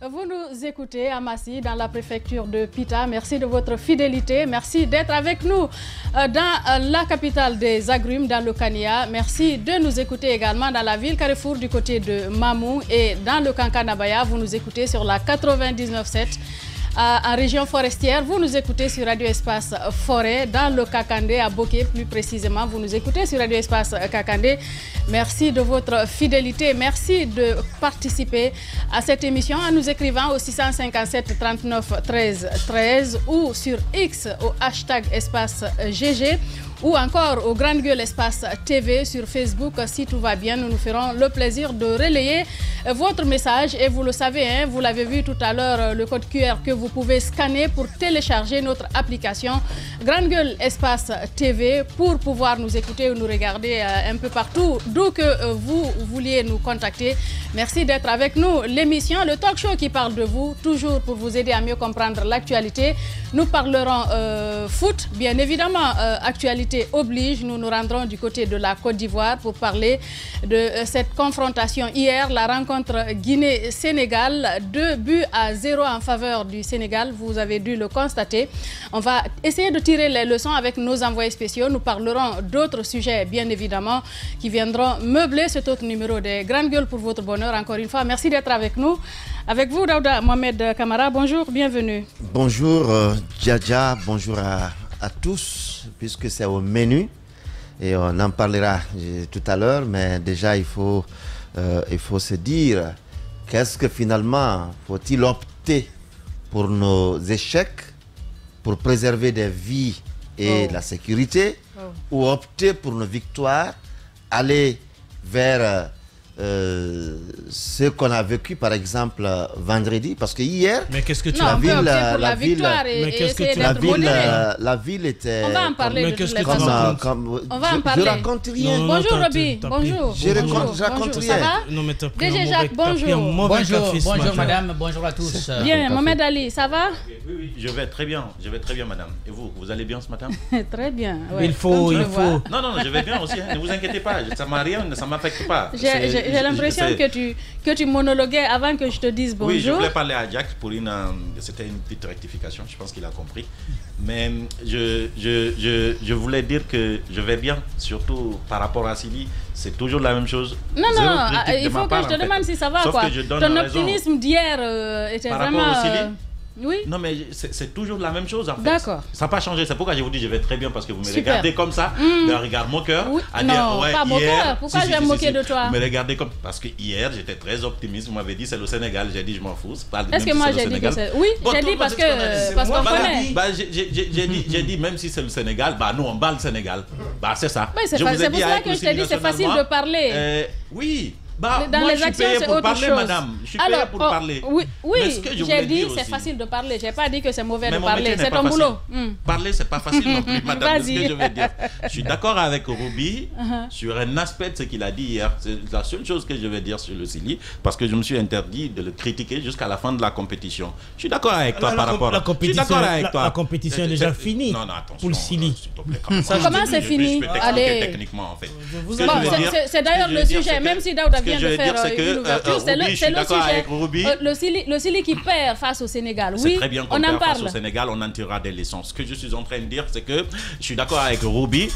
Vous nous écoutez à Massy, dans la préfecture de Pita. Merci de votre fidélité. Merci d'être avec nous dans la capitale des agrumes, dans le Kania. Merci de nous écouter également dans la ville Carrefour du côté de Mamou et dans le Kankanabaya. Vous nous écoutez sur la 99.7. En région forestière, vous nous écoutez sur Radio Espace Forêt, dans le Kakandé, à Boké plus précisément. Vous nous écoutez sur Radio Espace Kakandé. Merci de votre fidélité. Merci de participer à cette émission en nous écrivant au 657 39 13 13 ou sur X au hashtag Espace GG ou encore au Grande Gueule Espace TV sur Facebook. Si tout va bien, nous nous ferons le plaisir de relayer votre message. Et vous le savez, hein, vous l'avez vu tout à l'heure, le code QR que vous pouvez scanner pour télécharger notre application Grande Gueule Espace TV pour pouvoir nous écouter ou nous regarder un peu partout, d'où que vous vouliez nous contacter. Merci d'être avec nous. L'émission, le talk show qui parle de vous, toujours pour vous aider à mieux comprendre l'actualité. Nous parlerons foot, bien évidemment, actualité oblige. Nous nous rendrons du côté de la Côte d'Ivoire pour parler de cette confrontation hier, la rencontre Guinée-Sénégal, 2-0 en faveur du Sénégal. Vous avez dû le constater. On va essayer de tirer les leçons avec nos envoyés spéciaux. Nous parlerons d'autres sujets, bien évidemment, qui viendront meubler cet autre numéro des Grandes Gueules pour votre bonheur. Encore une fois, merci d'être avec nous. Avec vous, Daouda Mohamed Kamara, bonjour, bienvenue. Bonjour, Djadja, bonjour à tous, puisque c'est au menu et on en parlera tout à l'heure, mais déjà il faut se dire qu'est-ce que finalement faut-il opter pour nos échecs, pour préserver des vies et la sécurité, ou opter pour nos victoires, aller vers ce qu'on a vécu par exemple vendredi, parce que hier mais qu'est-ce que tu la ville était, on va en parler de toutes les façons. On va en parler. Je raconte rien. Bonjour Roby, bonjour. Je raconte rien. DG Jacques, bonjour. Bonjour madame, bonjour à tous. Bien, Mohamed Ali, ça va? Oui, je vais très bien, madame. Et vous allez bien ce matin? Très bien. Ouais. Il faut. Non, je vais bien aussi, hein. Ne vous inquiétez pas, ça m'affecte pas. J'ai l'impression que tu monologuais avant que je te dise bonjour. Oui, je voulais parler à Jack pour c'était une petite rectification, je pense qu'il a compris. Mais je voulais dire que je vais bien, surtout par rapport à Sili, c'est toujours la même chose. Non, il faut que je te demande si ça va. Sauf quoi. Que je donne ton raison. Optimisme d'hier était par vraiment... rapport au Sili, oui. Non, mais c'est toujours la même chose en fait. D'accord. Ça n'a pas changé. C'est pourquoi je vous dis je vais très bien parce que vous me regardez comme ça, d'un regard moqueur. Oui. À non, dire, ouais, pas moqueur. Hier, pourquoi je vais me moquer de toi? Vous me regardez comme. Parce que hier, j'étais très optimiste. Vous m'avez dit c'est le Sénégal. J'ai dit je m'en fous. Est-ce que moi j'ai dit que c'est. Oui, j'ai dit parce qu'on connaît. J'ai dit même si c'est le Sénégal, nous on bat le Sénégal. C'est ça. Oui, c'est pour cela que je t'ai dit c'est facile de parler. Oui. Dans moi, les actions, c'est autre chose. Madame. Je suis payé pour parler. Oui, j'ai dit c'est facile de parler. Je n'ai pas dit que c'est mauvais de parler. C'est ton boulot. Parler, c'est pas facile non plus, madame. C'est ce que je veux dire. Je suis d'accord avec Roby sur un aspect de ce qu'il a dit hier. C'est la seule chose que je vais dire sur le Sili, parce que je me suis interdit de le critiquer jusqu'à la fin de la compétition. Je suis d'accord avec toi par rapport à... La compétition est déjà finie. Non, attention. Pour le Sili. Comment c'est fini? Allez. Techniquement, en fait. C'est d'ailleurs le sujet, même si Daouda vient de faire une ouverture, c'est le sujet. Le Sili qui perd face au Sénégal. Oui, très bien qu'on perd face au Sénégal, on en tirera des leçons. Ce que je suis en train de dire, c'est que je suis d'accord avec Roby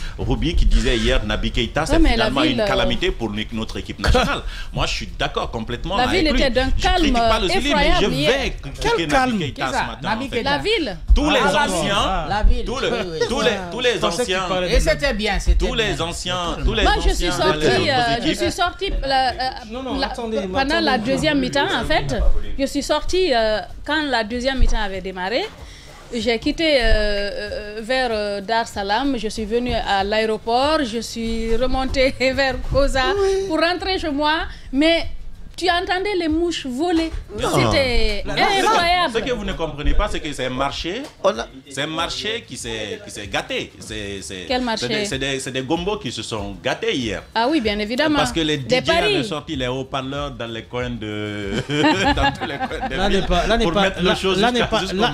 qui disait hier Naby Keïta, c'est finalement une calamité pour notre équipe nationale. Moi, je suis d'accord complètement avec lui. La ville était d'un calme effroyable. Je vais critiquer Naby Keïta ce matin. La ville. Tous les anciens, tous les anciens, et c'était bien, tous les anciens, moi, je suis sorti pendant la deuxième mi-temps, en fait. Je suis sortie quand la deuxième mi-temps avait démarré. J'ai quitté vers Dar Salam. Je suis venue à l'aéroport. Je suis remontée vers Koza pour rentrer chez moi. Mais tu entendais les mouches voler. C'était incroyable. Ce que vous ne comprenez pas, c'est que c'est un marché. C'est un marché qui s'est gâté. Quel marché? C'est des gombos qui se sont gâtés hier. Ah oui, bien évidemment. Parce que les DJ avaient sorti les haut-parleurs dans les coins de... dans tous les coins de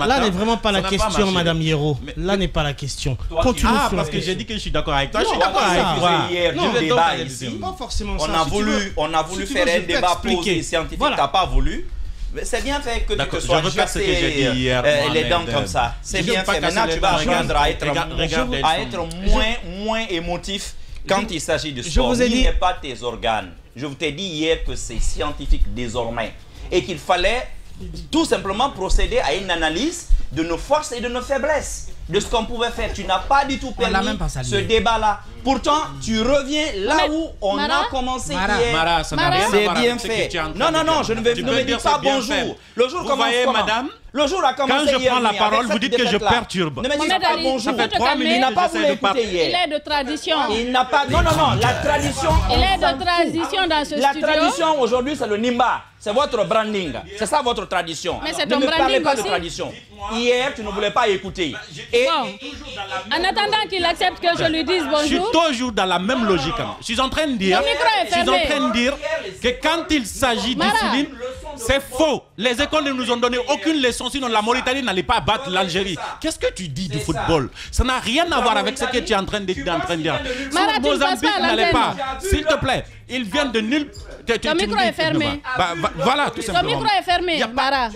là n'est vraiment pas la question, Madame Yero. Là n'est pas la question. Parce que j'ai dit que je suis d'accord avec toi. Je suis d'accord avec toi. Hier, du débat ici. Pas forcément on a voulu faire un débat posé scientifique. T'as pas voulu. C'est bien fait que tu te je sois repère ce que j'ai dit hier, les dents comme ça. C'est bien fait. Maintenant, tu vas apprendre à être moins émotif quand il s'agit de sport. Ce n'est pas tes organes. Je vous ai dit hier que c'est scientifique désormais. Et qu'il fallait tout simplement procéder à une analyse de nos forces et de nos faiblesses, de ce qu'on pouvait faire. Tu n'as pas du tout permis ce débat-là. Pourtant, tu reviens là où on a commencé hier. Mara, ça n'a rien à voir avec ce que tu es en train de dire. Non, je ne me dis pas bonjour. Le jour commence comment? Madame, le jour a commencé quand je prends la parole, vous dites que je perturbe. Ne me dites pas bonjour. Ça fait 3 minutes il n'a pas voulu écouter hier. Il est de tradition. Il n'a pas... Non, la tradition... Il est de tradition dans ce studio. La tradition aujourd'hui, c'est le Nimba. C'est votre branding. C'est ça votre tradition. Mais c'est ton branding parlez pas aussi. de tradition. Hier, tu ne voulais pas écouter. En attendant qu'il accepte que je lui dise bonjour. Je suis toujours dans la même logique. Je suis en train de dire que quand il s'agit du film, c'est faux. Les écoles ne nous ont donné aucune leçon, sinon la Mauritanie n'allait pas battre l'Algérie. Qu'est-ce que tu dis du football? Ça n'a rien à voir avec ce que tu es en train de dire. Mara, Mozambique n'allait pas. S'il te plaît, ils viennent de nulle... Ton micro est fermé. Voilà, tout simplement. Ton micro est fermé, Mara.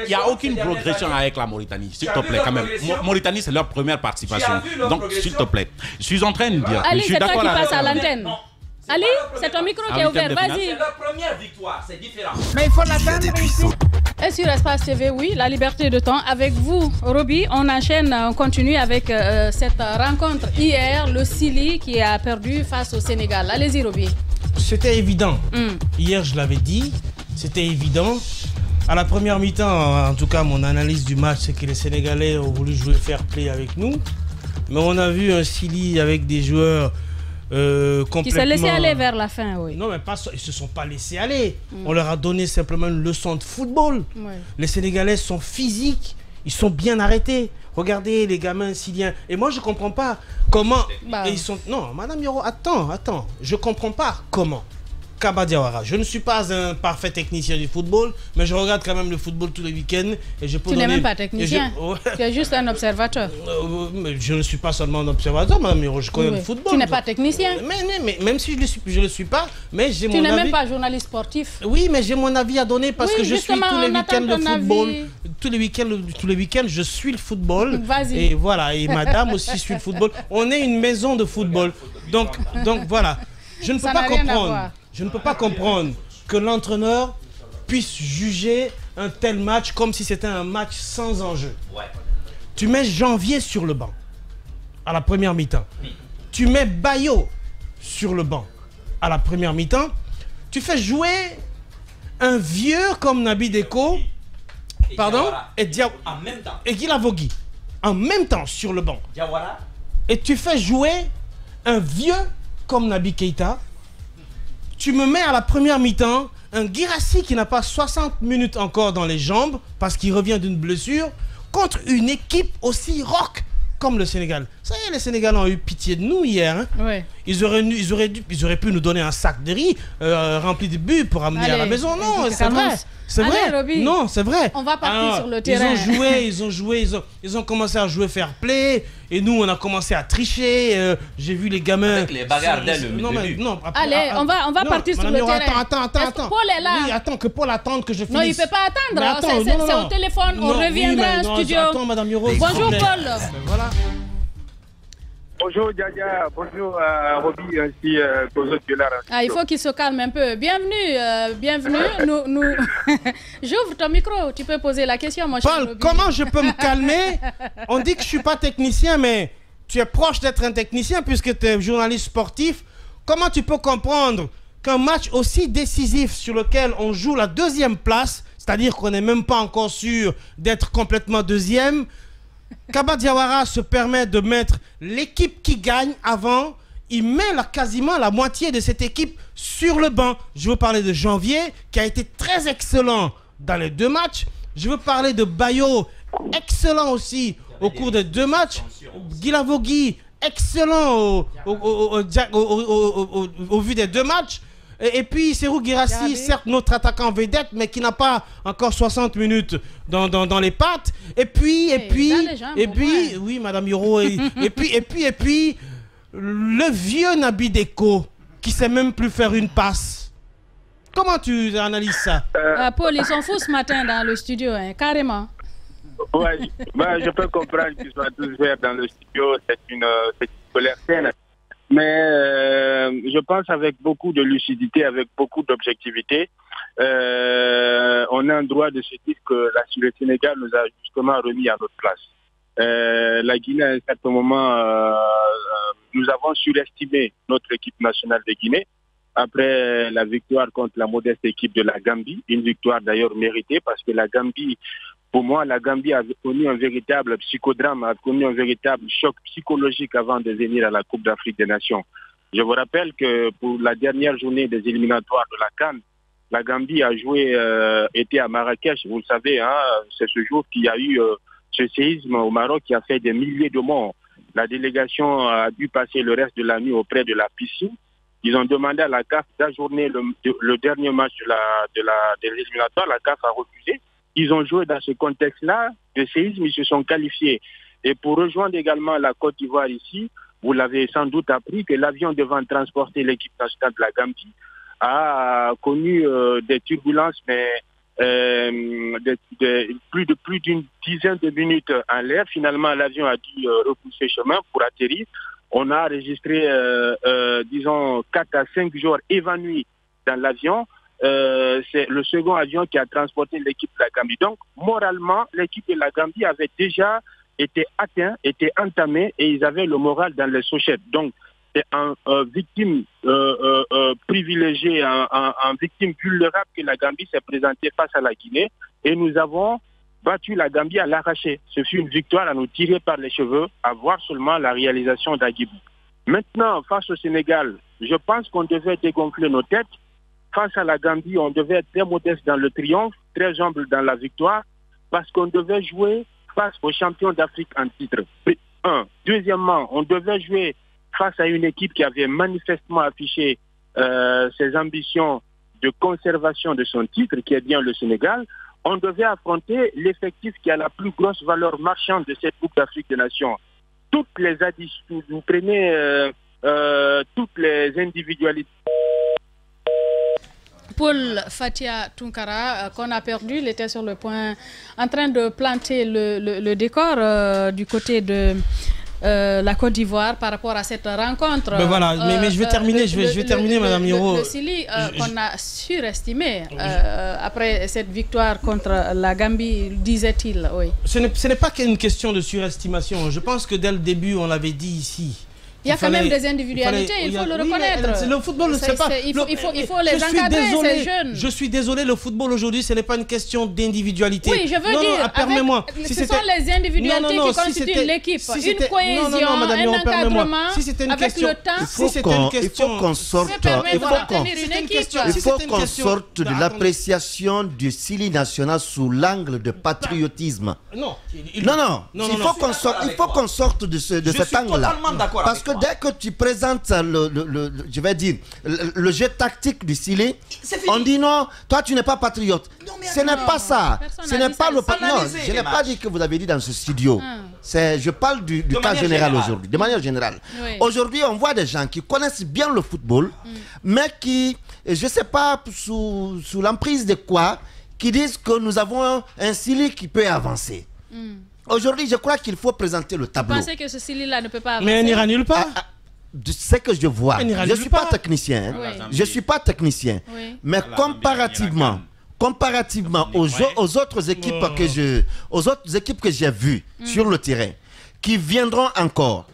Il n'y a aucune progression avec la Mauritanie, s'il te plaît, quand même. Mauritanie, c'est leur première participation. Donc, s'il te plaît, je suis en train de dire... Ali, c'est toi qui passes à l'antenne. Ali, c'est ton micro qui est ouvert, vas-y. C'est leur première victoire, c'est différent. Mais il faut l'attendre ici. Et sur Espace TV, oui, la liberté de temps. Avec vous, Roby, on enchaîne, on continue avec cette rencontre hier, le Sili qui a perdu face au Sénégal. Allez-y, Roby. C'était évident. Hier, je l'avais dit, c'était évident. À la première mi-temps, en tout cas, mon analyse du match, c'est que les Sénégalais ont voulu jouer fair play avec nous. Mais on a vu un Sili avec des joueurs complètement... Qui s'est laissé aller vers la fin, oui. Non, mais pas, ils ne se sont pas laissés aller. On leur a donné simplement une leçon de football. Oui. Les Sénégalais sont physiques, ils sont bien arrêtés. Regardez les gamins siliens. Et moi, je ne comprends pas comment... ils sont... Non, Madame Yoro, attends. Je ne comprends pas comment. Kaba Diawara, je ne suis pas un parfait technicien du football, mais je regarde quand même le football tous les week-ends. Et je peux tu n'es même pas technicien, tu es juste un observateur. Mais je ne suis pas seulement un observateur, Madame Yoro, je connais le football. Tu n'es pas technicien. Mais même si je ne le suis pas, mais j'ai mon avis. Tu n'es même pas journaliste sportif. Oui, mais j'ai mon avis à donner parce que je suis tous les week-ends le football. Tous les week-ends, je suis le football. Et voilà, et Madame aussi suit le football. On est une maison de football. Donc voilà, je ne peux pas comprendre. Je ne peux pas comprendre que l'entraîneur puisse juger un tel match comme si c'était un match sans enjeu. Ouais. Tu mets Janvier sur le banc à la première mi-temps. Tu mets Bayo sur le banc à la première mi-temps. Tu fais jouer un vieux comme Nabi Deko, et Guilavogui en même temps sur le banc. Diawara. Et tu fais jouer un vieux comme Nabi Keita. Tu me mets à la première mi-temps un Guirassy qui n'a pas 60 minutes encore dans les jambes parce qu'il revient d'une blessure contre une équipe aussi rock comme le Sénégal. Ça y est, les Sénégalais ont eu pitié de nous hier. Hein. Ouais. Ils auraient pu nous donner un sac de riz rempli de buts pour amener à la maison. Non, c'est vrai. C'est vrai. Roby. Non, c'est vrai. On va partir sur le terrain. Ils ont commencé à jouer fair play. Et nous, on a commencé à tricher. J'ai vu les gamins... Avec les bagarres dès le début. Allez, on va partir sur le terrain. Attends. Paul est là. Oui, attends, que Paul attende que je finisse. Non, il ne peut pas attendre. C'est au téléphone. On reviendra en studio. Attends, Madame Yoro. Bonjour, Paul. Voilà. Bonjour Djadia, bonjour Roby, ainsi qu'aux autres de la il faut qu'il se calme un peu. Bienvenue. J'ouvre ton micro, tu peux poser la question, mon cher Paul, Roby. Comment je peux me calmer? On dit que je ne suis pas technicien, mais tu es proche d'être un technicien puisque tu es journaliste sportif. Comment tu peux comprendre qu'un match aussi décisif sur lequel on joue la deuxième place, c'est-à-dire qu'on n'est même pas encore sûr d'être complètement deuxième, Kaba Diawara se permet de mettre l'équipe qui gagne avant. Il met quasiment la moitié de cette équipe sur le banc. Je veux parler de Janvier, qui a été très excellent dans les 2 matchs. Je veux parler de Bayo, excellent aussi au cours des 2 matchs. Guilavogui, excellent au vu des 2 matchs. Et puis Serhou Guirassy, certes notre attaquant vedette, mais qui n'a pas encore 60 minutes dans les pattes. Et puis, oui, Madame Yoro, et puis, le vieux Nabi Deko, qui sait même plus faire une passe. Comment tu analyses ça? Paul, ils sont fous ce matin dans le studio, hein, carrément. Oui, je peux comprendre qu'ils soient tous verts dans le studio, c'est une colère saine. Mais je pense avec beaucoup de lucidité, avec beaucoup d'objectivité, on a un droit de se dire que le Sénégal nous a justement remis à notre place. La Guinée, à un certain moment, nous avons surestimé notre équipe nationale de Guinée après la victoire contre la modeste équipe de la Gambie, une victoire d'ailleurs méritée parce que la Gambie, pour moi, la Gambie a connu un véritable psychodrame, a connu un véritable choc psychologique avant de venir à la Coupe d'Afrique des Nations. Je vous rappelle que pour la dernière journée des éliminatoires de la CAN, la Gambie a joué, était à Marrakech, vous le savez, hein, c'est ce jour qu'il y a eu ce séisme au Maroc qui a fait des milliers de morts. La délégation a dû passer le reste de la nuit auprès de la piscine. Ils ont demandé à la CAF d'ajourner le dernier match de l'éliminatoire. La CAF a refusé. Ils ont joué dans ce contexte-là de séisme, ils se sont qualifiés. Et pour rejoindre également la Côte d'Ivoire ici, vous l'avez sans doute appris que l'avion devant transporter l'équipe nationale de la Gambie a connu des turbulences, mais plus d'une dizaine de minutes en l'air. Finalement, l'avion a dû repousser chemin pour atterrir. On a enregistré, disons, 4 à 5 jours évanouis dans l'avion. C'est le second avion qui a transporté l'équipe de la Gambie. Donc, moralement, l'équipe de la Gambie avait déjà été atteinte, était entamée et ils avaient le moral dans les sochettes. Donc, c'est un victime privilégiée, un victime vulnérable que la Gambie s'est présentée face à la Guinée. Et nous avons battu la Gambie à l'arraché. Ce fut une victoire à nous tirer par les cheveux, à voir seulement la réalisation d'Agibou. Maintenant, face au Sénégal, je pense qu'on devait dégonfler nos têtes. Face à la Gambie, on devait être très modeste dans le triomphe, très humble dans la victoire, parce qu'on devait jouer face aux champions d'Afrique en titre. Deuxièmement, on devait jouer face à une équipe qui avait manifestement affiché ses ambitions de conservation de son titre, qui est bien le Sénégal. On devait affronter l'effectif qui a la plus grosse valeur marchande de cette Coupe d'Afrique des Nations. Toutes les additions, vous prenez toutes les individualités. Paul Fatia Tunkara, qu'on a perdu, il était sur le point, en train de planter le décor du côté de la Côte d'Ivoire par rapport à cette rencontre. Ben voilà, mais je vais terminer, je vais terminer, Madame Hiro. Le Sili qu'on a surestimé après cette victoire contre la Gambie, disait-il. Oui. Ce n'est pas qu'une question de surestimation. Je pense que dès le début, on l'avait dit ici. Il y a quand même des individualités, il faut le reconnaître. Le football, c'est pas. Il faut les encadrer, ces jeunes. Je suis désolé, le football aujourd'hui, ce n'est pas une question d'individualité. Oui, je veux dire, permets-moi. Ce sont les individualités qui constituent l'équipe. Une cohésion, un encadrement, avec le temps. Il faut qu'on sorte de l'appréciation du Sili national sous l'angle de patriotisme. Non, il faut qu'on sorte de cet angle-là. Parce que dès que tu présentes je vais dire, le jeu tactique du Sili, on dit non, toi tu n'es pas patriote. Ce n'est pas ça. Ce n'est pas le non, je n'ai pas dit que vous avez dit dans ce studio. Je parle du cas général aujourd'hui, de manière générale. Oui. Aujourd'hui, on voit des gens qui connaissent bien le football, mais qui, je ne sais pas sous l'emprise de quoi, qui disent que nous avons un Sili qui peut avancer. Aujourd'hui, je crois qu'il faut présenter le tableau. Vous pensez que ce Sili-là ne peut pas avancer? Mais il n'ira nulle part. Ce que je vois, je ne suis pas technicien. Oui. Je ne suis pas technicien. Oui. Mais comparativement aux autres équipes que j'ai vues sur le terrain, qui viendront encore,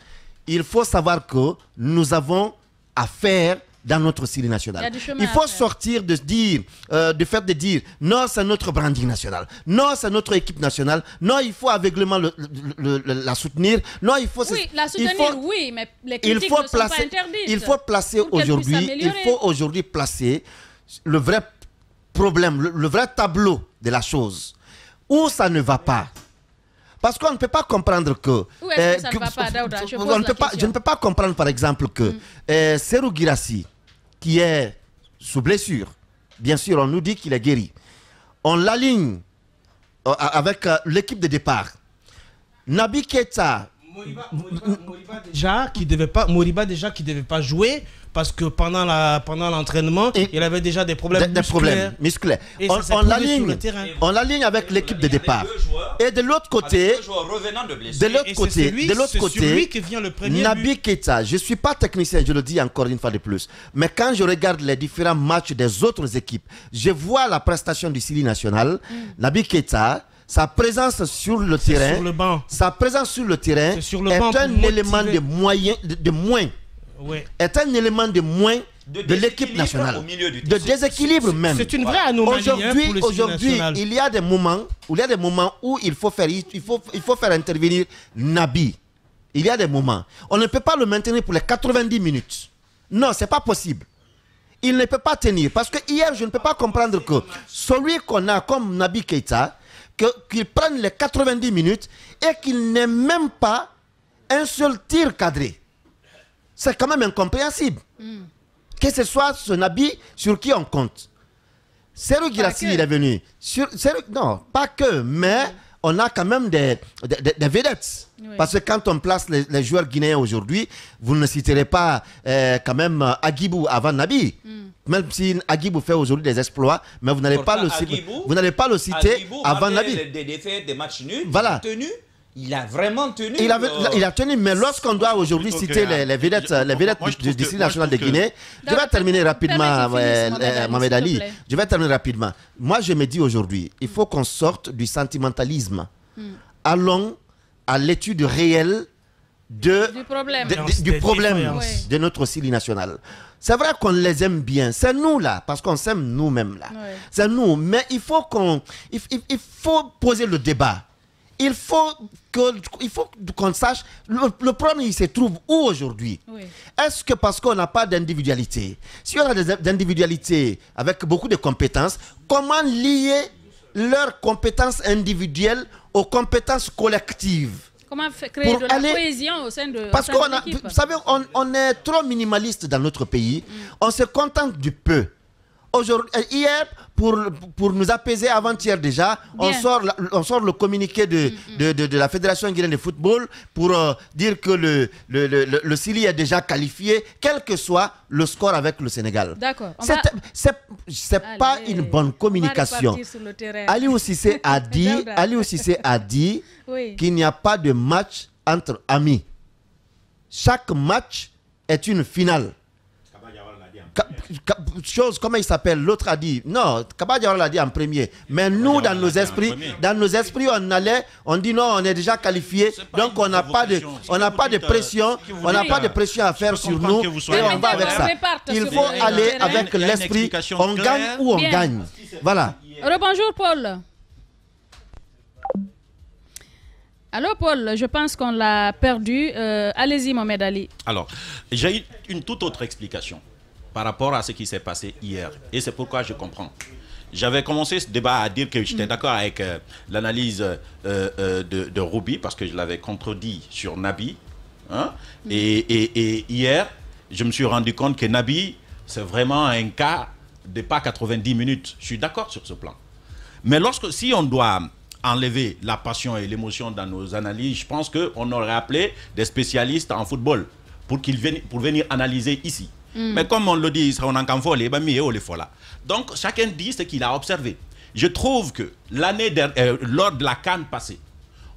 il faut savoir que nous avons à faire dans notre Sili national. Il faut sortir de dire, de dire non, c'est notre branding national. Non, c'est notre équipe nationale. Non, il faut aveuglément la soutenir. Non, il faut. Oui, la soutenir, oui, mais les critiques ne sont pas interdites. Il faut placer aujourd'hui, placer le vrai problème, le vrai tableau de la chose. Où ça ne va pas. Parce qu'on ne peut pas comprendre que... Où est-ce que ça ne va pas, Daouda? Je ne peux pas comprendre, par exemple, que Serhou Guirassy, qui est sous blessure, bien sûr, on nous dit qu'il est guéri. On l'aligne avec l'équipe de départ. Naby Keita, Moriba déjà qui devait pas jouer parce que pendant l'entraînement, il avait déjà des problèmes musculaires. On l'aligne avec l'équipe de départ. Et de l'autre côté, Naby Keita, je suis pas technicien, je le dis encore une fois de plus, mais quand je regarde les différents matchs des autres équipes, je vois la prestation du Sili national. Naby Keita, sa présence sur le terrain, sur le banc. Sa présence sur le terrain est un élément de moins. Oui. Est un élément de moins de l'équipe nationale, de déséquilibre même. C'est une vraie anomalie. Aujourd'hui, il y a des moments où il faut faire intervenir Naby. Il y a des moments. On ne peut pas le maintenir pour les 90 minutes. Non, c'est pas possible. Il ne peut pas tenir parce que hier, je ne peux pas comprendre que celui qu'on a comme Naby Keita, qu'il prenne les 90 minutes et qu'il n'ait même pas un seul tir cadré. C'est quand même incompréhensible. Que ce soit ce Naby sur qui on compte. Serhou Guirassy, il est venu. Non, pas que, mais on a quand même des vedettes. Oui. Parce que quand on place les joueurs guinéens aujourd'hui, vous ne citerez pas quand même Agibou avant Naby. Même si Agibou fait aujourd'hui des exploits, mais vous n'allez pas le citer avant Naby. Des défaites, des matchs nuls, voilà. Il a vraiment tenu. Il a tenu, mais lorsqu'on doit aujourd'hui citer les vedettes du district national de Guinée, je vais terminer rapidement, Mohamed Ali. Je vais terminer rapidement. Moi, je me dis aujourd'hui, il faut qu'on sorte du sentimentalisme. Allons à l'étude réelle du problème de notre Sili national. C'est vrai qu'on les aime bien, c'est nous là, parce qu'on s'aime nous-mêmes là. Oui. C'est nous, mais il faut poser le débat. Il faut qu'on sache le problème il se trouve où aujourd'hui. Oui. Est-ce que parce qu'on n'a pas d'individualité? Si on a des individualités avec beaucoup de compétences, comment lier leurs compétences individuelles aux compétences collectives? Comment créer de la cohésion au sein de parce qu'on a, vous savez, on est trop minimaliste dans notre pays. On se contente du peu. Hier, pour nous apaiser, avant-hier déjà, on sort le communiqué de la Fédération guinéenne de football pour dire que le Sili est déjà qualifié, quel que soit le score avec le Sénégal. D'accord. C'est pas une bonne communication. Aliou Cissé a dit oui, qu'il n'y a pas de match entre amis. Chaque match est une finale. Chose, comment il s'appelle? L'autre a dit, non, Kabadiawara l'a dit en premier. Mais nous, dans nos esprits, on dit non, on est déjà qualifié. Donc on n'a pas de pression, à faire sur nous et on va avec ça. Il faut aller avec l'esprit, on gagne ou on gagne. Voilà. Rebonjour Paul. Allô Paul, je pense qu'on l'a perdu. Allez-y Mohamed Ali. Alors, j'ai une toute autre explication par rapport à ce qui s'est passé hier. Et c'est pourquoi je comprends. J'avais commencé ce débat à dire que j'étais d'accord avec l'analyse de Ruby, parce que je l'avais contredit sur Naby. Hein? Et hier, je me suis rendu compte que Naby, c'est vraiment un cas de pas 90 minutes. Je suis d'accord sur ce plan. Mais si on doit enlever la passion et l'émotion dans nos analyses, je pense qu'on aurait appelé des spécialistes en football pour venir analyser ici. Mais comme on le dit, donc chacun dit ce qu'il a observé. Je trouve que l'année lors de la CAN passée,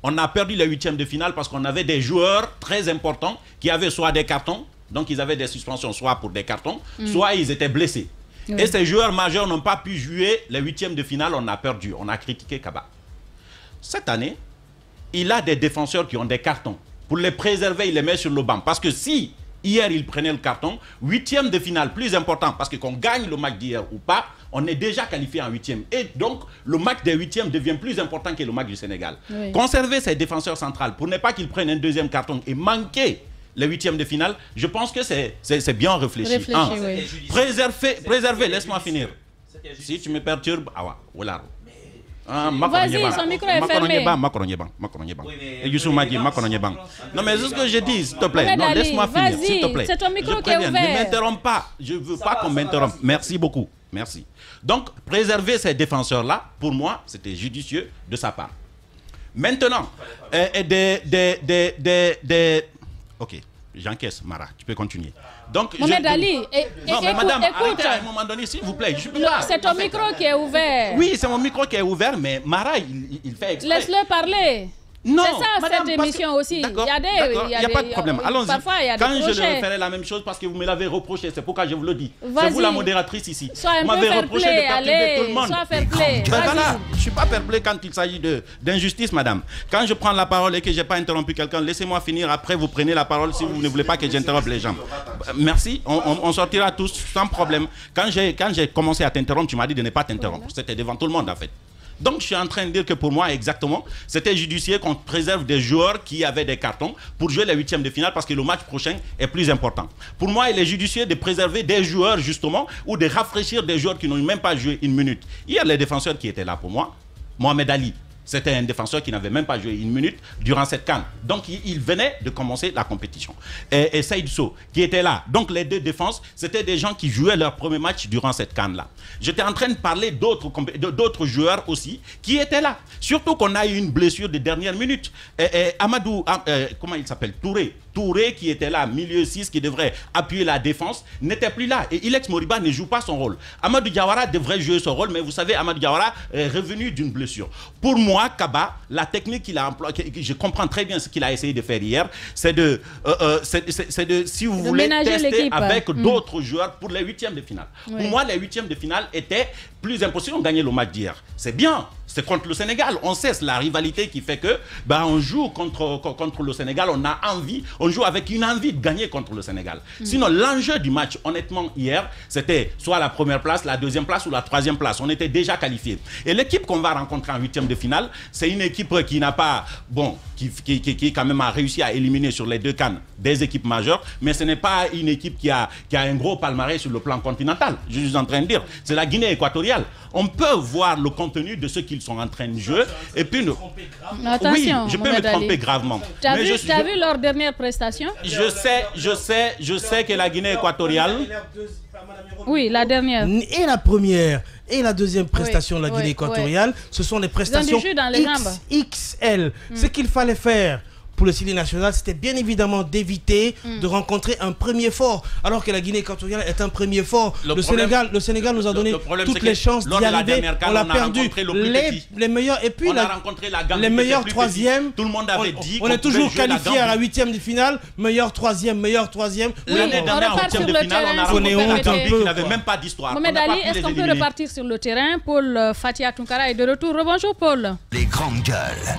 on a perdu les huitièmes de finale parce qu'on avait des joueurs très importants qui avaient soit des cartons, donc ils avaient des suspensions soit pour des cartons, soit ils étaient blessés. Et ces joueurs majeurs n'ont pas pu jouer les huitièmes de finale, on a perdu, on a critiqué Kaba. Cette année, il a des défenseurs qui ont des cartons. Pour les préserver, il les met sur le banc. Parce que si hier, il prenait le carton, huitième de finale, plus important, parce que qu'on gagne le match d'hier ou pas, on est déjà qualifié en huitième. Et donc, le match des huitièmes devient plus important que le match du Sénégal. Oui. Conserver ces défenseurs centrales pour ne pas qu'ils prennent un deuxième carton et manquer les huitièmes de finale, je pense que c'est bien réfléchi. Oui. Préserver, laisse-moi finir. Si tu me perturbes, voilà. Vas-y, son micro est fermé. Non, mais c'est ce que je dis, s'il te plaît. Non, laisse-moi finir, s'il te plaît. C'est ton micro qui est ouvert. Ne m'interromps pas. Je ne veux pas qu'on m'interrompe. Merci beaucoup. Merci. Donc, préserver ces défenseurs-là, pour moi, c'était judicieux de sa part. Maintenant, ok, j'encaisse, Mara, tu peux continuer. Donc, Mohamed Ali, non, mais madame, arrêtez à un moment donné, s'il vous plaît. C'est ton micro qui est ouvert. Oui, c'est mon micro qui est ouvert, mais Mara, il fait exprès. Laisse-le parler. Non, c'est ça, madame, cette émission aussi. Il n'y a pas de problème. Allons-y. Parfois, il y a quand des je leur ferai la même chose parce que vous me l'avez reproché, c'est pourquoi je vous le dis. C'est vous la modératrice ici. Sois un vous m'avez reproché de perturber tout le monde. Sois fair play. Ben voilà, je ne suis pas fair play quand il s'agit d'injustice, madame. Quand je prends la parole et que je n'ai pas interrompu quelqu'un, laissez-moi finir. Après, vous prenez la parole si vous ne voulez pas que j'interrompe les gens. Merci, on sortira tous sans problème. Quand j'ai commencé à t'interrompre, tu m'as dit de ne pas t'interrompre. C'était devant tout le monde, en fait. Donc, je suis en train de dire que pour moi, exactement, c'était judicieux qu'on préserve des joueurs qui avaient des cartons pour jouer les huitièmes de finale parce que le match prochain est plus important. Pour moi, il est judicieux de préserver des joueurs, justement, ou de rafraîchir des joueurs qui n'ont même pas joué une minute. Hier, les défenseurs qui étaient là pour moi, Mohamed Ali, c'était un défenseur qui n'avait même pas joué une minute durant cette CAN. Donc, il venait de commencer la compétition. Et Saïd Sow, qui était là. Donc, les deux défenses, c'était des gens qui jouaient leur premier match durant cette CAN-là. J'étais en train de parler d'autres joueurs aussi qui étaient là. Surtout qu'on a eu une blessure de dernière minute. Amadou, comment il s'appelle? Touré, qui était là, milieu 6, qui devrait appuyer la défense, n'était plus là. Et Ilex Moriba ne joue pas son rôle. Amadou Diawara devrait jouer son rôle, mais vous savez, Amadou Diawara est revenu d'une blessure. Pour moi, Kaba, la technique qu'il a employée, je comprends très bien ce qu'il a essayé de faire hier, c'est de, si vous voulez, tester avec d'autres joueurs pour les huitièmes de finale. Oui. Pour moi, les huitièmes de finale étaient plus impossibles. On gagnait le match d'hier. C'est bien. C'est contre le Sénégal. On sait la rivalité qui fait que on joue contre le Sénégal. On a envie, on joue avec une envie de gagner contre le Sénégal. Sinon, l'enjeu du match, honnêtement, hier, c'était soit la première place, la deuxième place ou la troisième place. On était déjà qualifiés. Et l'équipe qu'on va rencontrer en huitième de finale, c'est une équipe qui n'a pas, qui quand même a réussi à éliminer sur les deux CAN des équipes majeures, mais ce n'est pas une équipe qui a un gros palmarès sur le plan continental. Je suis en train de dire, c'est la Guinée équatoriale. On peut voir le contenu de ce qu'ils sont en train de jouer. Et puis, attention, oui, je peux me tromper gravement. Tu as vu leur dernière prestation? Je sais que la Guinée équatoriale... Oui, la dernière. Et la première et la deuxième prestation de la Guinée équatoriale, ce sont des prestations XXL. Ce qu'il fallait faire pour le Sili national, c'était bien évidemment d'éviter de rencontrer un premier fort, alors que la Guinée équatoriale est un premier fort. Le Sénégal nous a donné toutes les chances d'y arriver. On l'a perdu. Les meilleurs, et puis les meilleurs troisièmes. Tout le monde avait dit on est toujours qualifié à la huitième de finale. Meilleur troisième. L'année dernière, en huitième de finale, on a rencontré un pays qui n'avait même pas d'histoire. Mohamed Ali, est-ce qu'on peut repartir sur le terrain? Paul Fatia Tunkara est de retour. Rebonjour, Paul. Les grandes gueules.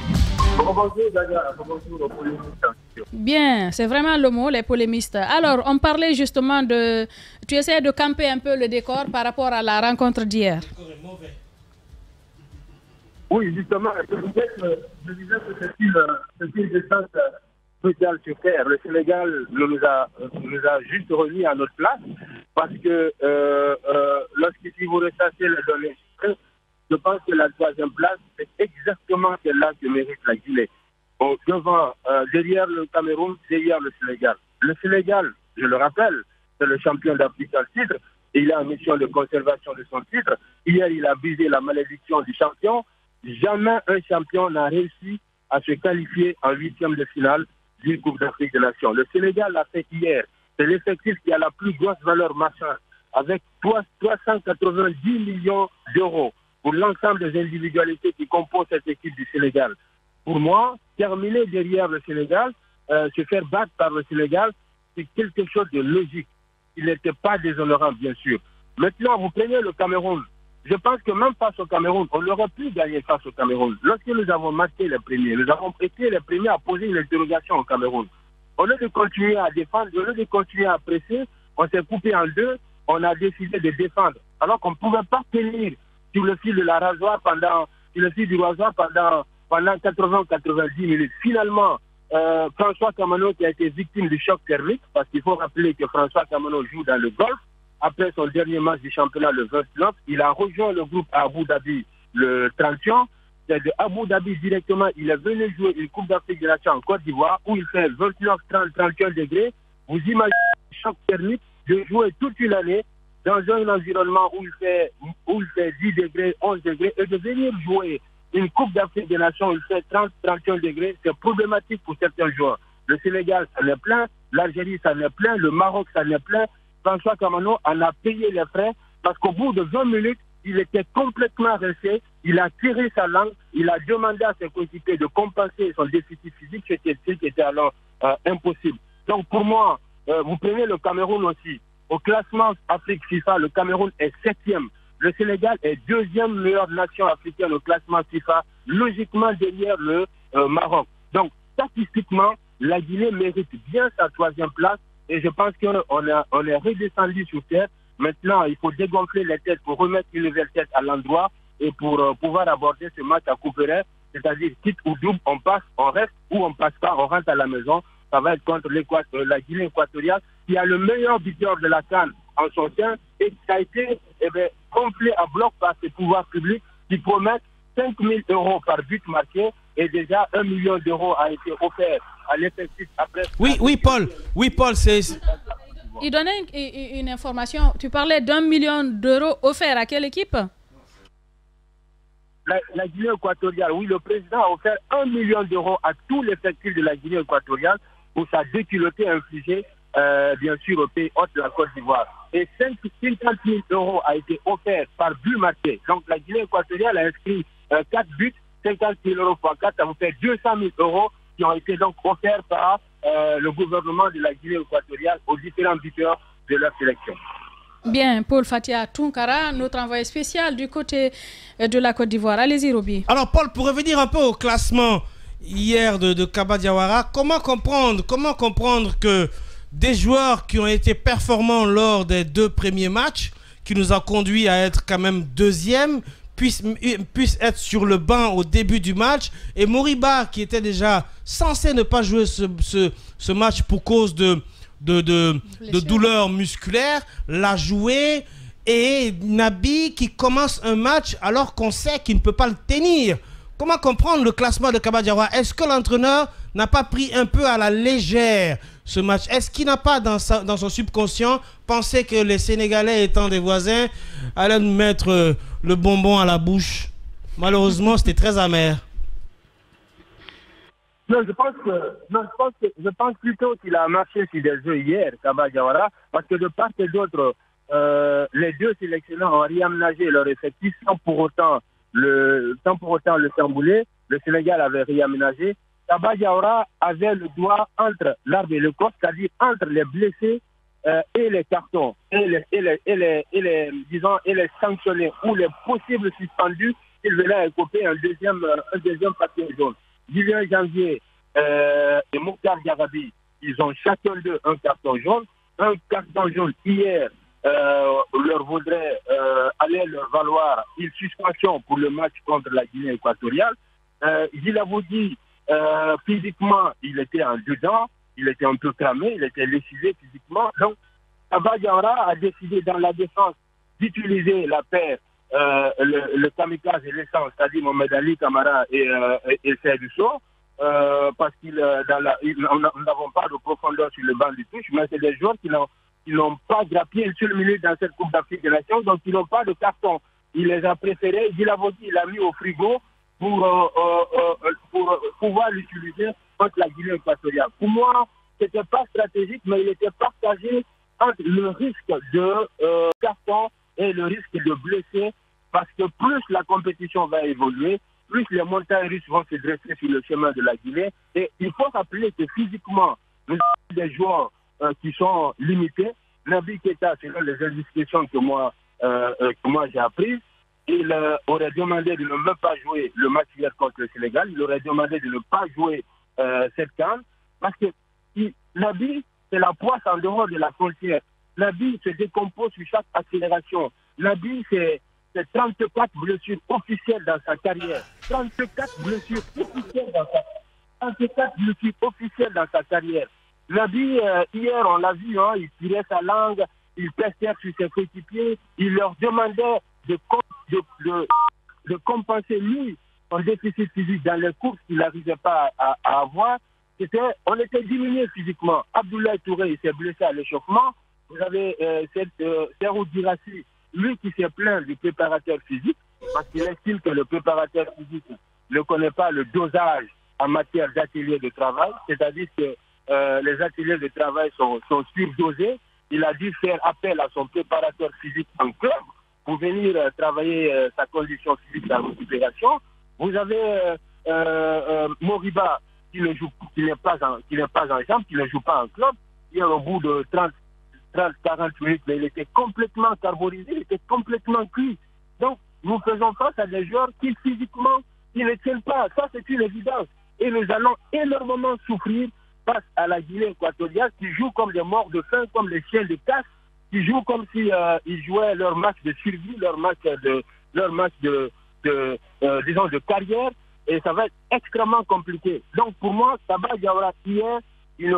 Bien, c'est vraiment le mot, les polémistes. Alors, on parlait justement de... Tu essaies de camper un peu le décor par rapport à la rencontre d'hier. Oui, justement, je disais que c'est une descente spéciale sur terre. Le Sénégal nous a juste remis à notre place parce que si vous ressassez les données, je pense que la troisième place, c'est exactement celle-là que mérite la Guinée. Derrière le Cameroun, derrière le Sénégal. Le Sénégal, je le rappelle, c'est le champion d'Afrique en titre. Il a une mission de conservation de son titre. Hier, il a brisé la malédiction du champion. Jamais un champion n'a réussi à se qualifier en huitième de finale d'une Coupe d'Afrique des Nations. Le Sénégal l'a fait hier. C'est l'effectif qui a la plus grosse valeur marchande, avec 390 millions d'euros pour l'ensemble des individualités qui composent cette équipe du Sénégal. Pour moi, terminer derrière le Sénégal, se faire battre par le Sénégal, c'est quelque chose de logique. Il n'était pas déshonorant, bien sûr. Maintenant, vous prenez le Cameroun. Je pense que même face au Cameroun, on aurait pu gagner face au Cameroun. Lorsque nous avons marqué les premiers, nous avons été les premiers à poser une interrogation au Cameroun. Au lieu de continuer à défendre, au lieu de continuer à presser, on s'est coupé en deux, on a décidé de défendre. Alors qu'on ne pouvait pas tenir sur le fil de la rasoir pendant 80-90 minutes. Finalement, François Kamano qui a été victime du choc thermique, parce qu'il faut rappeler que François Kamano joue dans le golf. Après son dernier match du championnat le 29, il a rejoint le groupe à Abu Dhabi le 31. C'est de Abu Dhabi directement, il est venu jouer une Coupe d'Afrique des Nations en Côte d'Ivoire où il fait 29, 30, 31 degrés. Vous imaginez le choc thermique de jouer toute une année dans un environnement où il fait 10 degrés, 11 degrés et de venir jouer une Coupe d'Afrique des Nations, il fait 30-31 degrés, c'est problématique pour certains joueurs. Le Sénégal, ça en est plein, l'Algérie, ça en est plein, le Maroc, ça en est plein. François Kamano en a payé les frais parce qu'au bout de 20 minutes, il était complètement resté, il a tiré sa langue, il a demandé à ses coéquipiers de compenser son déficit physique, c'était alors impossible. Donc pour moi, vous prenez le Cameroun aussi. Au classement Afrique FIFA, le Cameroun est 7e. Le Sénégal est 2e meilleure nation africaine au classement FIFA, logiquement derrière le Maroc. Donc statistiquement, la Guinée mérite bien sa 3e place et je pense qu'on est redescendu sur terre. Maintenant, il faut dégonfler les têtes pour remettre une nouvelle tête à l'endroit et pour pouvoir aborder ce match à Couperin, c'est-à-dire quitte ou double, on passe, on reste ou on passe pas, on rentre à la maison. Ça va être contre la Guinée équatoriale qui a le meilleur buteur de la CAN en son sein et qui a été gonflé à bloc par ses pouvoirs publics qui promettent 5 000 € par but marqué et déjà 1 million d'euros a été offert à l'effectif après. Oui, Paul, c'est... Il donnait une information. Tu parlais d'1 million d'euros offert à quelle équipe? La Guinée équatoriale, oui, le président a offert 1 million d'euros à tout l'effectif de la Guinée équatoriale pour sa déculottée infligée, bien sûr, au pays hôte de la Côte d'Ivoire. Et 50 000 € a été offert par but marqué. Donc la Guinée équatoriale a inscrit 4 buts, 50 000 € fois 4, ça vous fait 200 000 € qui ont été donc offerts par le gouvernement de la Guinée équatoriale aux différents buteurs de leur sélection. Bien, Paul Fatia Tounkara, notre envoyé spécial du côté de la Côte d'Ivoire. Allez-y, Roby. Alors, Paul, pour revenir un peu au classement hier de Kaba Diawara, comment comprendre que des joueurs qui ont été performants lors des 2 premiers matchs, qui nous ont conduit à être quand même 2e, puissent être sur le banc au début du match, et Moriba, qui était déjà censé ne pas jouer ce match pour cause de douleurs musculaires, l'a joué, et Nabi qui commence un match alors qu'on sait qu'il ne peut pas le tenir. Comment comprendre le classement de Kaba Diawara? Est-ce que l'entraîneur n'a pas pris un peu à la légère ce match? Est-ce qu'il n'a pas dans son subconscient pensé que les Sénégalais étant des voisins allaient nous mettre le bonbon à la bouche? Malheureusement, c'était très amer. Non, je pense plutôt qu'il a marché sur des œufs hier, Kaba Diawara, parce que de part et d'autre, les 2 sélectionneurs ont réaménagé leur effectif sans pour autant le chambouler. Le Sénégal avait réaménagé. Kaba Diawara avait le doigt entre l'arbre et le corps, c'est-à-dire entre les blessés et les cartons, et les sanctionnés ou les possibles suspendus, ils venaient écoper un deuxième papier jaune. Julien Janvier et Mokhtar Diarabi, ils ont chacun d'eux un carton jaune. Un carton jaune hier allait leur valoir une suspension pour le match contre la Guinée équatoriale. Djilavoudi, physiquement, il était en dedans, il était un peu cramé, il était lessivé physiquement. Donc, Kaba Diawara a décidé dans la défense d'utiliser la paire, le kamikaze et l'essence, c'est-à-dire Mohamed Ali Kamara et Seydou Sow, parce nous n'avons pas de profondeur sur le banc du touche, mais c'est des joueurs qui n'ont pas grappillé une seule minute dans cette Coupe d'Afrique des Nations, donc ils n'ont pas de carton. Il les a préférés. Djilavoudi, il l'a mis au frigo pour pouvoir l'utiliser contre la Guinée équatoriale. Pour moi, ce n'était pas stratégique, mais il était partagé entre le risque de carton et le risque de blesser, parce que plus la compétition va évoluer, plus les montagnes russes vont se dresser sur le chemin de la Guinée. Et il faut rappeler que physiquement, nous avons des joueurs qui sont limités. Nabi Keita, selon les indiscrétions que moi j'ai apprises, il aurait demandé de ne même pas jouer le match hier contre le Sénégal. Il aurait demandé de ne pas jouer cette CAN, parce que Nabi, c'est la poisse en dehors de la frontière. Nabi se décompose sur chaque accélération. Nabi, c'est 34 blessures officielles dans sa carrière. 34 blessures officielles dans sa carrière. Nabi, hier, on l'a vu, il tirait sa langue, il pestait sur ses coéquipiers, il leur demandait de compenser, lui, son déficit physique dans les courses qu'il n'arrivait pas à avoir. On était diminué physiquement. Abdoulaye Touré, il s'est blessé à l'échauffement. Vous avez Serhou Girassi, lui qui s'est plaint du préparateur physique. parce qu'il estime que le préparateur physique ne connaît pas le dosage en matière d'ateliers de travail, c'est-à-dire que les ateliers de travail sont surdosés. Il a dû faire appel à son préparateur physique en club pour venir travailler sa condition physique de récupération. Vous avez Moriba qui n'est pas en jambe, qui ne joue pas en club. Hier, au bout de 30-40 minutes, mais il était complètement carbonisé, il était complètement cuit. Donc, nous faisons face à des joueurs qui physiquement, ils ne tiennent pas. Ça, c'est une évidence. Et nous allons énormément souffrir face à la Guinée équatoriale qui joue comme des morts de faim, comme les chiens de casse, qui jouent comme si ils jouaient leur match de survie, leur match de carrière, et ça va être extrêmement compliqué. Donc pour moi, Saba Diawara hier, il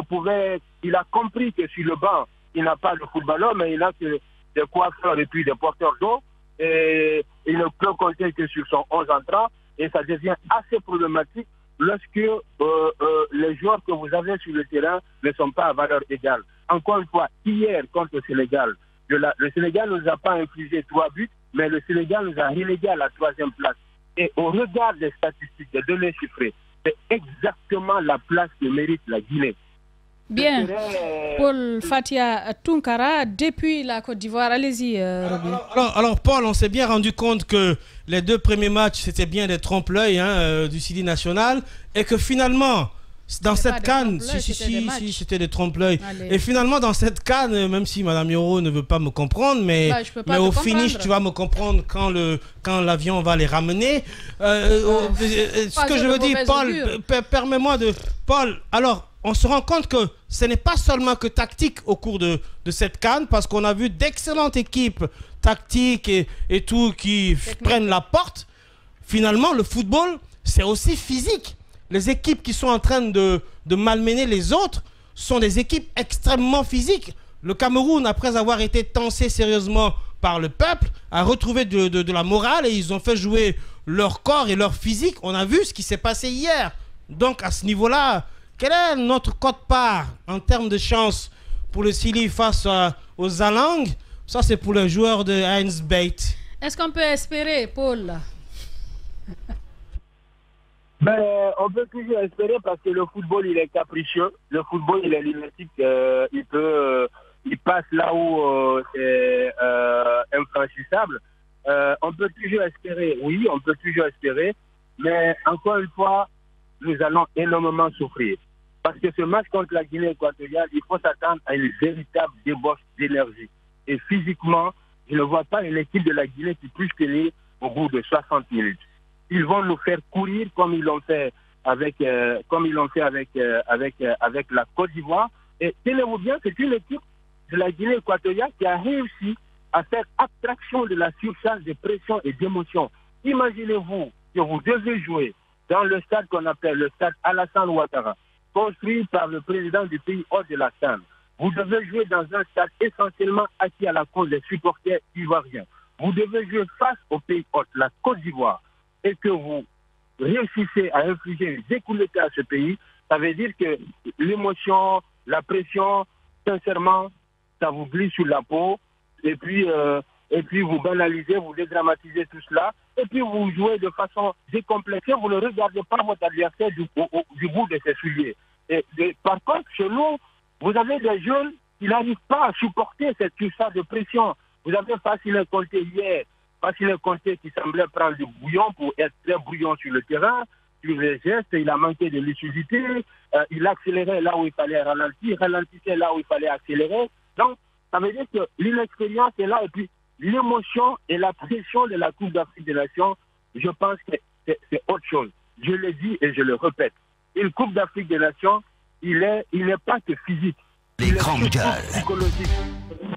a compris que sur le banc, il n'a pas de footballeur, mais il a que des coiffeurs et puis des porteurs d'eau, et il ne peut compter que sur son 11 entrants, et ça devient assez problématique lorsque les joueurs que vous avez sur le terrain ne sont pas à valeur égale. Encore une fois, hier contre le Sénégal, le Sénégal ne nous a pas infligé 3 buts, mais le Sénégal nous a relégués à la 3e place. Et au regard des statistiques, des données chiffrées, c'est exactement la place que mérite la Guinée. Bien. Paul Fatia Tunkara, depuis la Côte d'Ivoire, allez-y, Roby. Alors, Paul, on s'est bien rendu compte que les 2 premiers matchs, c'était bien des trompe-l'œil du Sili national, et que finalement, dans cette CAN, c'était des trompe-l'œil. Et finalement, dans cette CAN, même si Mme Yoro ne veut pas me comprendre, mais au finish, tu vas me comprendre quand l'avion va les ramener. Ce que je veux dire, Paul, permets-moi de... Paul, alors... On se rend compte que ce n'est pas seulement que tactique au cours de cette CAN, parce qu'on a vu d'excellentes équipes tactiques et tout qui prennent la porte. Finalement, le football, c'est aussi physique. Les équipes qui sont en train de malmener les autres sont des équipes extrêmement physiques. Le Cameroun, après avoir été tensé sérieusement par le peuple, a retrouvé de la morale et ils ont fait jouer leur corps et leur physique. On a vu ce qui s'est passé hier. Donc, à ce niveau-là... Quel est notre quote-part en termes de chance pour le Sili face aux Alang? Ça, c'est pour les joueurs de Heinz Beit. Est-ce qu'on peut espérer, Paul? On peut toujours espérer parce que le football, il est capricieux. Le football, il est lunatique. Il passe là où c'est infranchissable. On peut toujours espérer, oui, on peut toujours espérer. Mais encore une fois, nous allons énormément souffrir. Parce que ce match contre la Guinée équatoriale, il faut s'attendre à une véritable débauche d'énergie. Et physiquement, je ne vois pas une équipe de la Guinée qui puisse tenir au bout de 60 minutes. Ils vont nous faire courir comme ils l'ont fait avec la Côte d'Ivoire. Et tenez-vous bien, c'est une équipe de la Guinée équatoriale qui a réussi à faire abstraction de la surcharge de pression et d'émotion. Imaginez-vous que vous devez jouer dans le stade qu'on appelle le stade Alassane Ouattara, construit par le président du pays hors de la CAN. Vous devez jouer dans un stade essentiellement acquis à la cause des supporters ivoiriens. Vous devez jouer face au pays hôte, la Côte d'Ivoire, et que vous réussissez à infliger une déculottée à ce pays. Ça veut dire que l'émotion, la pression, sincèrement, ça vous glisse sur la peau, et puis vous banalisez, vous dédramatisez tout cela, et puis vous jouez de façon décomplexée, vous ne regardez pas votre adversaire du bout de ses souliers. Par contre, chez nous, vous avez des jeunes qui n'arrivent pas à supporter cette surcharge de pression. Vous avez Facile Conté hier, Facile Conté qui semblait prendre du bouillon pour être très bouillon sur le terrain, sur les gestes, il a manqué de lucidité, il accélérait là où il fallait ralentir, ralentissait là où il fallait accélérer. Donc, ça veut dire que l'inexpérience est là, et puis l'émotion et la pression de la Coupe d'Afrique des Nations, je pense que c'est autre chose. Je le dis et je le répète. Une Coupe d'Afrique des Nations, il n'est pas que physique. Les grandes gueules. Psychologique.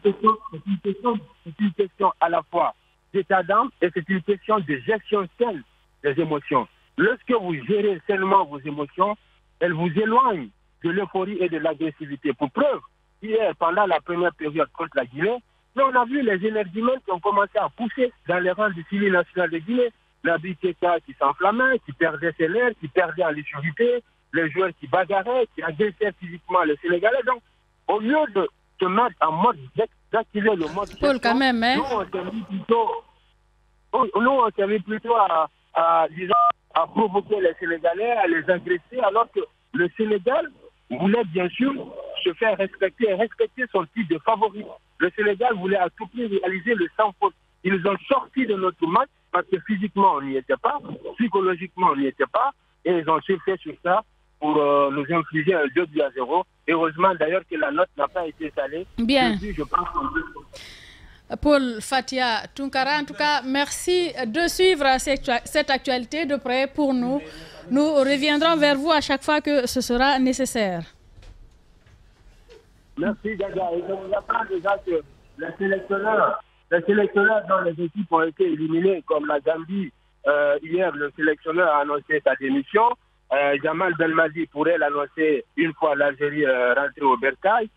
C'est une question à la fois d'état d'âme et c'est une question de gestion saine des émotions. Lorsque vous gérez sainement vos émotions, elles vous éloignent de l'euphorie et de l'agressivité. Pour preuve, hier, pendant la première période contre la Guinée, on a vu les énergumènes qui ont commencé à pousser dans les rangs du Sili national de Guinée. Nabi Keita qui s'enflammait, qui perdait ses nerfs, qui perdait en lucidité, les joueurs qui bagarraient, qui agressaient physiquement les Sénégalais. Donc, au lieu de se mettre en mode d'activer le mode Paul, quand même, hein? nous, on s'est mis plutôt... nous, on s'est mis plutôt à provoquer les Sénégalais, à les agresser, alors que le Sénégal voulait bien sûr se faire respecter son titre de favori. Le Sénégal voulait à tout prix réaliser le sans faute. Ils ont sorti de notre match parce que physiquement on n'y était pas, psychologiquement on n'y était pas, et ils ont surfé sur ça pour nous infliger un 2-0. Heureusement d'ailleurs que la note n'a pas été salée. Bien. Depuis, je pense Paul Fatia Tunkara, en tout cas, merci de suivre cette actualité de près pour nous. Nous reviendrons vers vous à chaque fois que ce sera nécessaire. Merci, Gaga. Et je vous apprends déjà que les sélectionneurs dont les équipes ont été éliminées, comme la Gambie, hier, le sélectionneur a annoncé sa démission. Jamal Belmadi pourrait l'annoncer une fois l'Algérie rentrée au Bercail.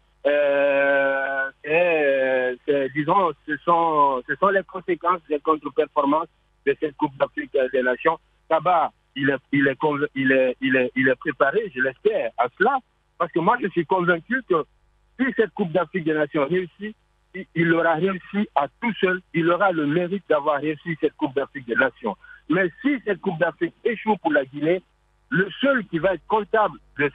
Disons, ce sont les conséquences des contre-performances de cette Coupe d'Afrique des Nations. Kaba, il est préparé, je l'espère, à cela, parce que moi je suis convaincu que si cette Coupe d'Afrique des Nations réussit, il aura réussi à tout seul, il aura le mérite d'avoir réussi cette Coupe d'Afrique des Nations. Mais si cette Coupe d'Afrique échoue pour la Guinée, le seul qui va être comptable de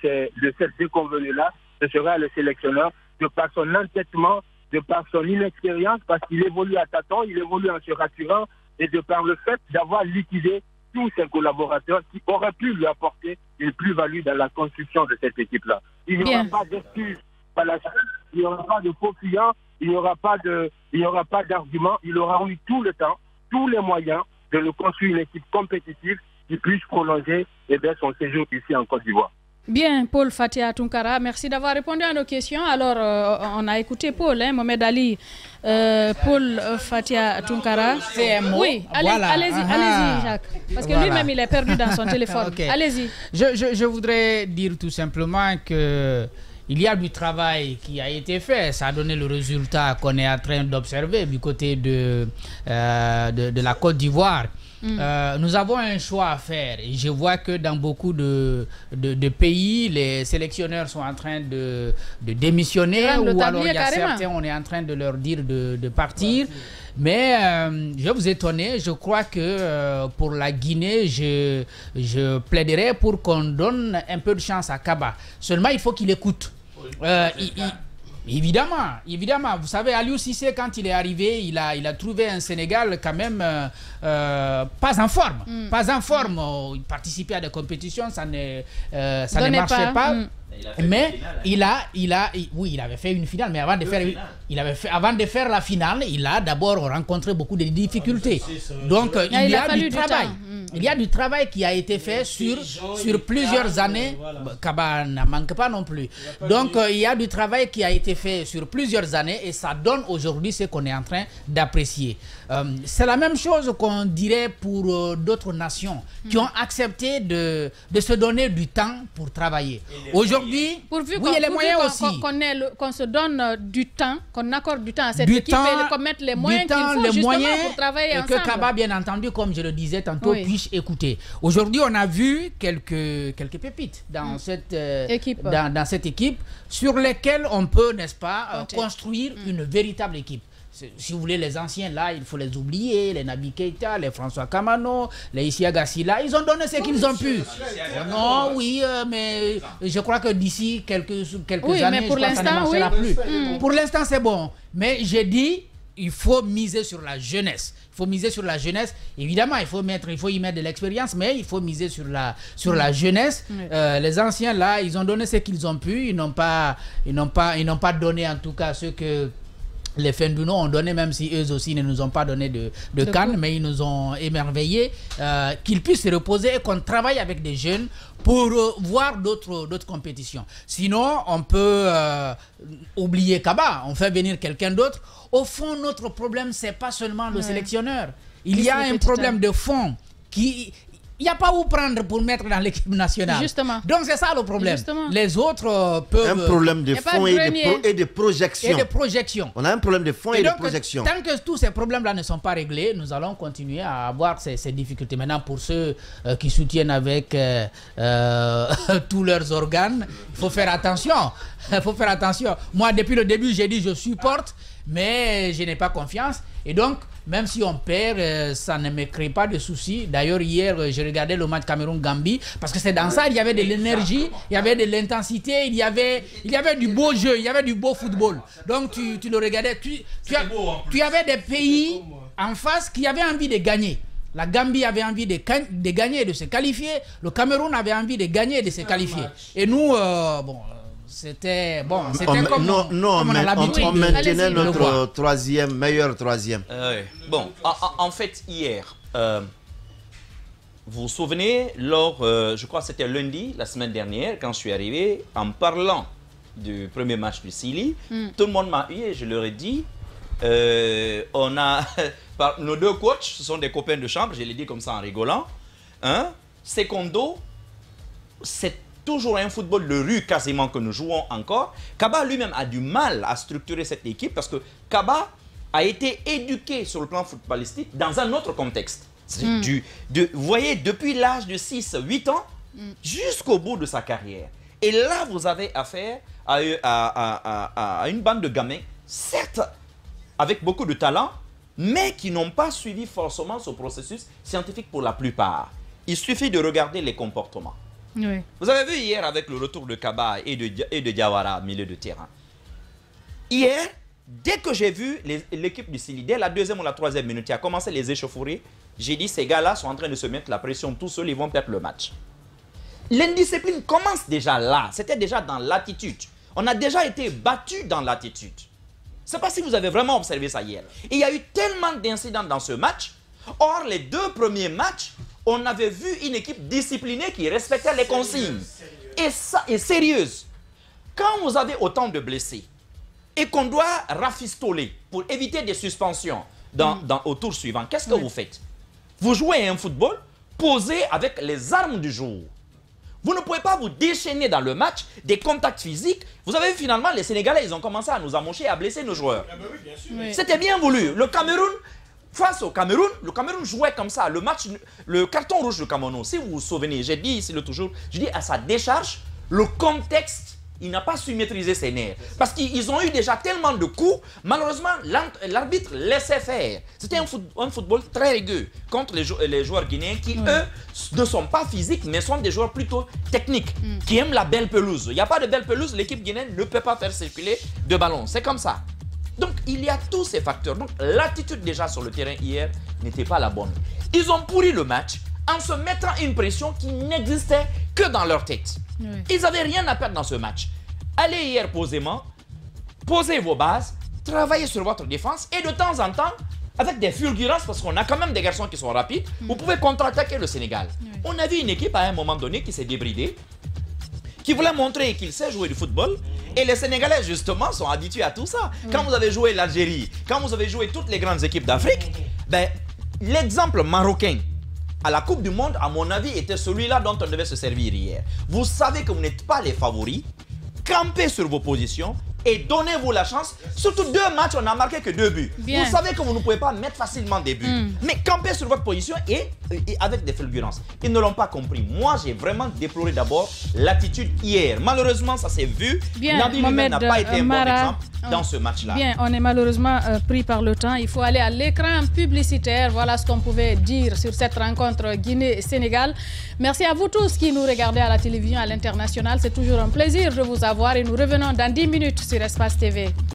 cette déconvenue-là, ce sera le sélectionneur, de par son entêtement, de par son inexpérience, parce qu'il évolue à tâtons, il évolue en se rassurant, et de par le fait d'avoir liquidé tous ses collaborateurs qui auraient pu lui apporter une plus-value dans la construction de cette équipe-là. Il n'y aura pas d'excuses par la suite, il n'y aura pas de faux clients, il n'y aura pas d'arguments, il aura eu tout le temps, tous les moyens de nous construire une équipe compétitive qui puisse prolonger son séjour ici en Côte d'Ivoire. Bien, Paul Fatia Tunkara, merci d'avoir répondu à nos questions. Alors, on a écouté Paul, Mohamed Ali, Paul Fatia Tunkara. C'est un mot. Oui, allez-y, Jacques. Parce que lui-même, il est perdu dans son téléphone. Okay. Allez-y. Je voudrais dire tout simplement que il y a du travail qui a été fait. Ça a donné le résultat qu'on est en train d'observer du côté de la Côte d'Ivoire. Nous avons un choix à faire. Et je vois que dans beaucoup de pays, les sélectionneurs sont en train de démissionner, ou alors il y a certains, on est en train de leur dire de partir. Mais je vais vous étonner, je crois que pour la Guinée, je plaiderais pour qu'on donne un peu de chance à Kaba. Seulement, il faut qu'il écoute. Évidemment, vous savez, Aliou Cissé, quand il est arrivé, il a trouvé un Sénégal quand même pas en forme. Il participait à des compétitions, ça ne marchait pas. Mais il avait fait une finale, mais avant de faire la finale, il a d'abord rencontré beaucoup de difficultés. Donc il y a du travail. Il y a du travail qui a été fait sur plusieurs années. Kaba n'en manque pas non plus. Donc il y a du travail qui a été fait sur plusieurs années et ça donne aujourd'hui ce qu'on est en train d'apprécier. C'est la même chose qu'on dirait pour d'autres nations qui ont accepté de se donner du temps pour travailler. Aujourd'hui, pourvu les moyens aussi. Qu'on se donne du temps, qu'on accorde du temps à cette équipe et qu'on mette les moyens qu'il faut justement pour travailler ensemble. Que Kaba, bien entendu, comme je le disais tantôt, puisse écouter. Aujourd'hui, on a vu quelques pépites dans cette équipe sur lesquelles on peut, n'est-ce pas, construire une véritable équipe. Si vous voulez, les anciens là, il faut les oublier, les Naby Keita, les François Kamano, les Isiaga Silla, ils ont donné ce qu'ils ont pu. Mais je crois que d'ici quelques années, mais pour ça ne marchera plus. Pour l'instant, c'est bon. Mais j'ai dit, il faut miser sur la jeunesse. Il faut miser sur la jeunesse. Évidemment, il faut y mettre de l'expérience, mais il faut miser sur la jeunesse. Les anciens là, ils ont donné ce qu'ils ont pu. Ils n'ont pas donné en tout cas ce que les Fendouno ont donné, même si eux aussi ne nous ont pas donné de canne, mais ils nous ont émerveillés, qu'ils puissent se reposer et qu'on travaille avec des jeunes pour voir d'autres compétitions. Sinon, on peut oublier Kaba, on fait venir quelqu'un d'autre. Au fond, notre problème, c'est pas seulement le sélectionneur. Il y a un problème de fond qui... Il n'y a pas où prendre pour mettre dans l'équipe nationale. Justement. Donc c'est ça le problème. Justement. Les autres peuvent... Un problème de fond et de projection. On a un problème de fond et de projection. Tant que tous ces problèmes-là ne sont pas réglés, nous allons continuer à avoir ces difficultés. Maintenant, pour ceux qui soutiennent avec tous leurs organes, il faut faire attention. Il faut faire attention. Moi, depuis le début, j'ai dit je supporte, mais je n'ai pas confiance. Et donc, même si on perd, ça ne me crée pas de soucis. D'ailleurs, hier, j'ai regardé le match Cameroun-Gambie, parce que c'est dans ça, il y avait de l'énergie, il y avait de l'intensité, il y avait du beau jeu, il y avait du beau football. Donc, tu le regardais, tu avais des pays en face qui avaient envie de gagner. La Gambie avait envie de gagner et de se qualifier. Le Cameroun avait envie de gagner et de se qualifier. Et nous, c'était comme on a l'habitude. On maintenait notre meilleur troisième. Bon, en fait, hier, vous vous souvenez, je crois que c'était lundi, la semaine dernière, quand je suis arrivé, en parlant du premier match du Chili, tout le monde m'a eu et je leur ai dit, on a... Nos deux coachs, ce sont des copains de chambre, je l'ai dit comme ça en rigolant. Secondo, c'est toujours un football de rue quasiment que nous jouons encore. Kaba lui-même a du mal à structurer cette équipe parce que Kaba a été éduqué sur le plan footballistique dans un autre contexte. Vous voyez, depuis l'âge de 6-8 ans jusqu'au bout de sa carrière. Et là, vous avez affaire à une bande de gamins, certes avec beaucoup de talent, mais qui n'ont pas suivi forcément ce processus scientifique pour la plupart. Il suffit de regarder les comportements. Oui. Vous avez vu hier avec le retour de Kaba et de Diawara, milieu de terrain. Hier, dès que j'ai vu l'équipe du Chili, dès la 2e ou la 3e minute, qui a commencé les échauffourées, j'ai dit, ces gars-là sont en train de se mettre la pression tout seuls, ils vont perdre le match. L'indiscipline commence déjà là, c'était déjà dans l'attitude. On a déjà été battu dans l'attitude. Je ne sais pas si vous avez vraiment observé ça hier. Et il y a eu tellement d'incidents dans ce match. Or, les 2 premiers matchs, on avait vu une équipe disciplinée qui respectait les consignes. Et sérieuse. Quand vous avez autant de blessés et qu'on doit rafistoler pour éviter des suspensions au tour suivant, qu'est-ce que vous faites? Vous jouez un football posé avec les armes du jour. Vous ne pouvez pas vous déchaîner dans le match, des contacts physiques. Vous avez vu finalement, les Sénégalais, ils ont commencé à nous amocher, à blesser nos joueurs. Oui. C'était bien voulu. Le Cameroun, face au Cameroun, le Cameroun jouait comme ça. Le match, le carton rouge du Cameroun, si vous vous souvenez, j'ai dit ici toujours, je dis à sa décharge, le contexte, il n'a pas su maîtriser ses nerfs. Parce qu'ils ont eu déjà tellement de coups, malheureusement, l'arbitre laissait faire. C'était un football très rugueux contre les joueurs guinéens qui, eux, ne sont pas physiques, mais sont des joueurs plutôt techniques, qui aiment la belle pelouse. Il n'y a pas de belle pelouse, l'équipe guinéenne ne peut pas faire circuler de ballon. C'est comme ça. Donc, il y a tous ces facteurs. Donc, l'attitude déjà sur le terrain hier n'était pas la bonne. Ils ont pourri le match en se mettant une pression qui n'existait que dans leur tête. Oui. Ils n'avaient rien à perdre dans ce match. Allez hier posément, posez vos bases, travaillez sur votre défense et de temps en temps, avec des fulgurances, parce qu'on a quand même des garçons qui sont rapides, vous pouvez contre-attaquer le Sénégal. Oui. On a vu une équipe à un moment donné qui s'est débridée, qui voulait montrer qu'il sait jouer du football. Et les Sénégalais, justement, sont habitués à tout ça. Oui. Quand vous avez joué l'Algérie, quand vous avez joué toutes les grandes équipes d'Afrique, ben, l'exemple marocain à la Coupe du Monde, à mon avis, était celui-là dont on devait se servir hier. Vous savez que vous n'êtes pas les favoris, campez sur vos positions et donnez-vous la chance. Surtout 2 matchs, on n'a marqué que 2 buts. Bien. Vous savez que vous ne pouvez pas mettre facilement des buts. Mais campez sur votre position et avec des fulgurances. Ils ne l'ont pas compris. Moi, j'ai vraiment déploré d'abord l'attitude hier. Malheureusement, ça s'est vu. Nabi lui-même n'a pas été un bon exemple dans ce match-là. Bien, on est malheureusement pris par le temps. Il faut aller à l'écran publicitaire. Voilà ce qu'on pouvait dire sur cette rencontre Guinée-Sénégal. Merci à vous tous qui nous regardez à la télévision à l'international. C'est toujours un plaisir de vous avoir et nous revenons dans 10 minutes sur Espace TV.